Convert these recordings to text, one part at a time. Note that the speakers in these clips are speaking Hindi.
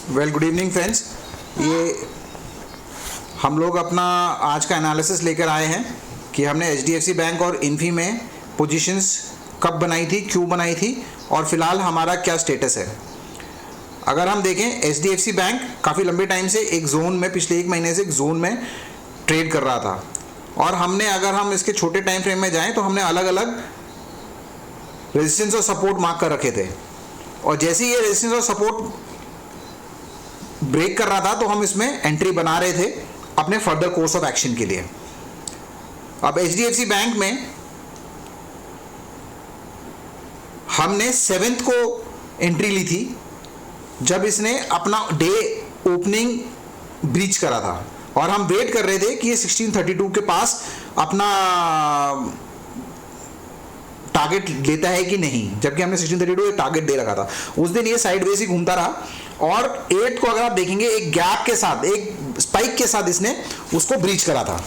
Good evening friends. ये हम लोग अपना आज का एनालिसिस लेकर आए हैं कि हमने HDFC बैंक और इन्फी में पोजीशंस कब बनाई थी, क्यों बनाई थी और फिलहाल हमारा क्या स्टेटस है। अगर हम देखें, HDFC बैंक काफ़ी लंबे टाइम से एक जोन में, पिछले 1 महीने से एक जोन में ट्रेड कर रहा था और हमने, अगर हम इसके छोटे टाइम फ्रेम में जाएं तो हमने अलग अलग रेजिस्टेंस और सपोर्ट मार्क कर रखे थे और जैसे ही ये रेजिस्टेंस और सपोर्ट ब्रेक कर रहा था तो हम इसमें एंट्री बना रहे थे अपने फर्दर कोर्स ऑफ एक्शन के लिए। अब HDFC बैंक में हमने 7th को एंट्री ली थी जब इसने अपना डे ओपनिंग ब्रीच करा था और हम वेट कर रहे थे कि ये 1632 के पास अपना टारगेट लेता है कि नहीं, जबकि हमने 1632 टारगेट दे रखा था। उस दिन ये साइडवेज ही घूमता रहा और 8 को अगर आप देखेंगे एक गैप के साथ, एक स्पाइक के साथ इसने उसको ब्रीच करा था।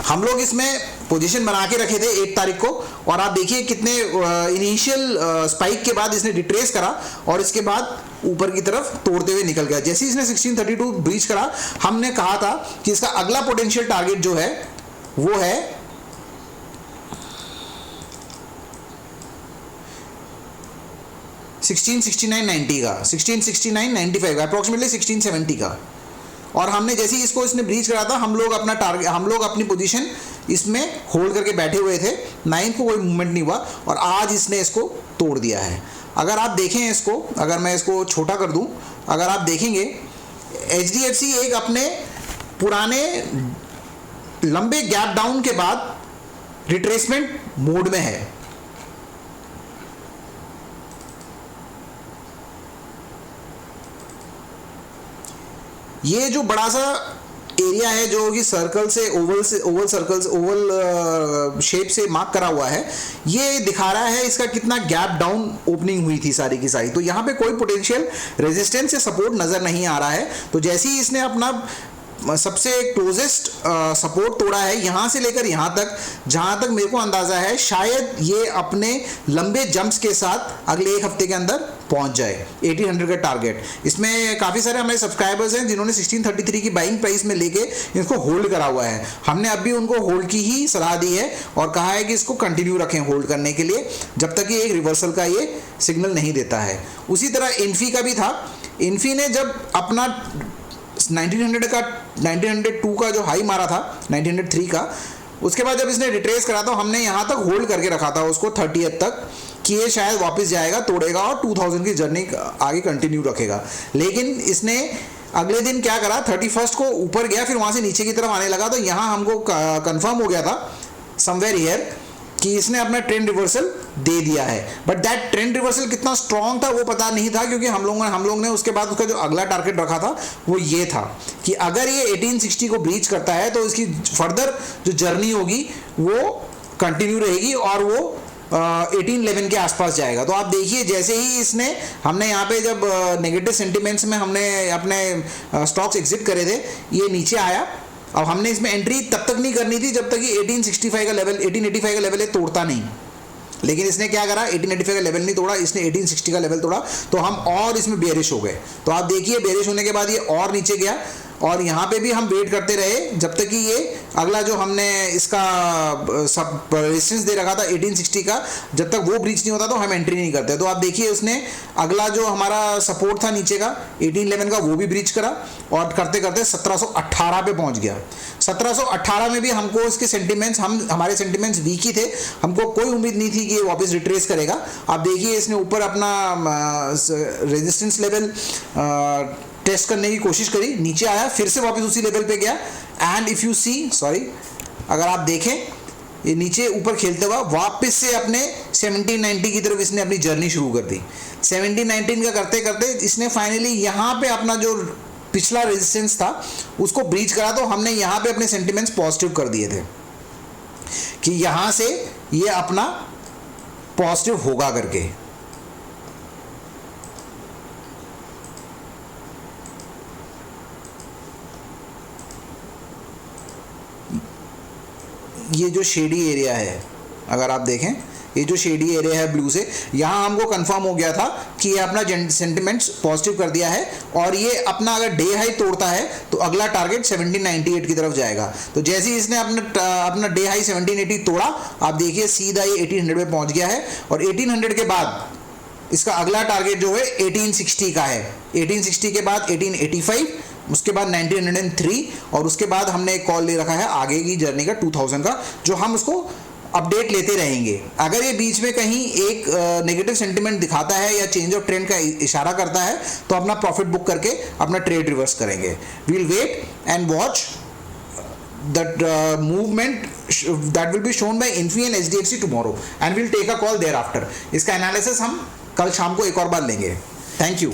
हम लोग इसमें पोजीशन बना के रखे थे 8 तारीख को और आप देखिए कितने इनिशियल स्पाइक के बाद इसने रिट्रेस करा और इसके बाद ऊपर की तरफ तोड़ते हुए निकल गया। जैसे ही इसने 1632 ब्रीच करा, हमने कहा था कि इसका अगला पोटेंशियल टारगेट जो है वो है 1669.90 का, 1669.95 का, अप्रोक्सीमेटली 1670 का। और हमने जैसे ही इसको इसने ब्रीच करा था, हम लोग अपना टारगेट, हम लोग अपनी पोजीशन इसमें होल्ड करके बैठे हुए थे। 9 को कोई मूवमेंट नहीं हुआ और आज इसने इसको तोड़ दिया है। अगर आप देखें इसको, अगर मैं इसको छोटा कर दूं, अगर आप देखेंगे HDFC एक अपने पुराने लंबे गैप डाउन के बाद रिट्रेसमेंट मोड में है। ये जो बड़ा सा एरिया है जो कि सर्कल से ओवल शेप से मार्क करा हुआ है, ये दिखा रहा है इसका कितना गैप डाउन ओपनिंग हुई थी सारी की सारी। तो यहाँ पे कोई पोटेंशियल रेजिस्टेंस या सपोर्ट नज़र नहीं आ रहा है। तो जैसे ही इसने अपना सबसे क्लोजेस्ट सपोर्ट तोड़ा है यहाँ से लेकर यहाँ तक, जहाँ तक मेरे को अंदाज़ा है शायद ये अपने लंबे जंप्स के साथ अगले 1 हफ्ते के अंदर पहुँच जाए 1800 का टारगेट। इसमें काफ़ी सारे हमारे सब्सक्राइबर्स हैं जिन्होंने 1633 की बाइंग प्राइस में लेके इसको होल्ड करा हुआ है। हमने अभी उनको होल्ड की ही सलाह दी है और कहा है कि इसको कंटिन्यू रखें होल्ड करने के लिए जब तक ये एक रिवर्सल का ये सिग्नल नहीं देता है। उसी तरह इन्फी का भी था। इन्फी ने जब अपना 1902 का जो हाई मारा था, 1903 का, उसके बाद जब इसने रिट्रेस करा तो हमने यहाँ तक होल्ड करके रखा था उसको 30th तक कि ये शायद वापस जाएगा, तोड़ेगा और 2000 की जर्नी आगे कंटिन्यू रखेगा। लेकिन इसने अगले दिन क्या करा, 31st को ऊपर गया, फिर वहाँ से नीचे की तरफ आने लगा। तो यहाँ हमको कंफर्म हो गया था समवेयर हियर कि इसने अपना ट्रेंड रिवर्सल दे दिया है। बट दैट ट्रेंड रिवर्सल कितना स्ट्रॉन्ग था वो पता नहीं था, क्योंकि हम लोग ने उसके बाद उसका जो अगला टारगेट रखा था वो ये था कि अगर ये 1860 को ब्रीच करता है तो इसकी फर्दर जो जर्नी होगी वो कंटिन्यू रहेगी और वो 1811 के आसपास जाएगा। तो आप देखिए जैसे ही इसने, हमने यहाँ पे जब नेगेटिव सेंटिमेंट्स में हमने अपने स्टॉक्स एग्जिट करे थे, ये नीचे आया। अब हमने इसमें एंट्री तब तक नहीं करनी थी जब तक कि 1865 का लेवल, 1885 का लेवल है तोड़ता नहीं। लेकिन इसने क्या करा, 1885 का लेवल नहीं तोड़ा, इसने 1860 का लेवल तोड़ा, तो हम और इसमें बेरिश हो गए। तो आप देखिए बेरिश होने के बाद ये और नीचे गया और यहाँ पे भी हम वेट करते रहे जब तक कि ये अगला जो हमने इसका सब रेजिस्टेंस दे रखा था 1860 का, जब तक वो ब्रीच नहीं होता तो हम एंट्री नहीं करते। तो आप देखिए उसने अगला जो हमारा सपोर्ट था नीचे का 1811 का, वो भी ब्रीच करा और करते करते 1718 पे पहुँच गया। 1718 में भी हमको इसके सेंटिमेंट्स, हमारे सेंटिमेंट्स वीक ही थे, हमको कोई उम्मीद नहीं थी कि ये वापस रिट्रेस करेगा। आप देखिए इसने ऊपर अपना रेजिस्टेंस लेवल टेस्ट करने की कोशिश करी, नीचे आया, फिर से वापस उसी लेवल पे गया एंड इफ़ यू सी, अगर आप देखें ये नीचे ऊपर खेलते हुआ वापस से अपने 1790 की तरफ इसने अपनी जर्नी शुरू कर दी। 1719 का करते करते इसने फाइनली यहाँ पे अपना जो पिछला रेजिस्टेंस था उसको ब्रीच करा। तो हमने यहाँ पे अपने सेंटिमेंट्स पॉजिटिव कर दिए थे कि यहाँ से ये अपना पॉजिटिव होगा करके। ये जो शेडी एरिया है अगर आप देखें, ये जो शेडी एरिया है ब्लू से, यहाँ हमको कंफर्म हो गया था कि ये अपना सेंटिमेंट्स पॉजिटिव कर दिया है और ये अपना अगर डे हाई तोड़ता है तो अगला टारगेट 1798 की तरफ जाएगा। तो जैसे ही इसने अपना डे हाई 1780 तोड़ा, आप देखिए सीधा ये 1800 पे पहुंच गया है और 1800 के बाद इसका अगला टारगेट जो है 1860 का है। 1860 के बाद 1885, उसके बाद 1903 और उसके बाद हमने एक कॉल ले रखा है आगे की जर्नी का 2000 का, जो हम उसको अपडेट लेते रहेंगे। अगर ये बीच में कहीं एक नेगेटिव सेंटिमेंट दिखाता है या चेंज ऑफ ट्रेंड का इशारा करता है तो अपना प्रॉफिट बुक करके अपना ट्रेड रिवर्स करेंगे। We will wait and watch that movement that will be shown by Infi and HDFC tomorrow and we'll take a call thereafter। इसका एनालिसिस हम कल शाम को एक और बार लेंगे। Thank you.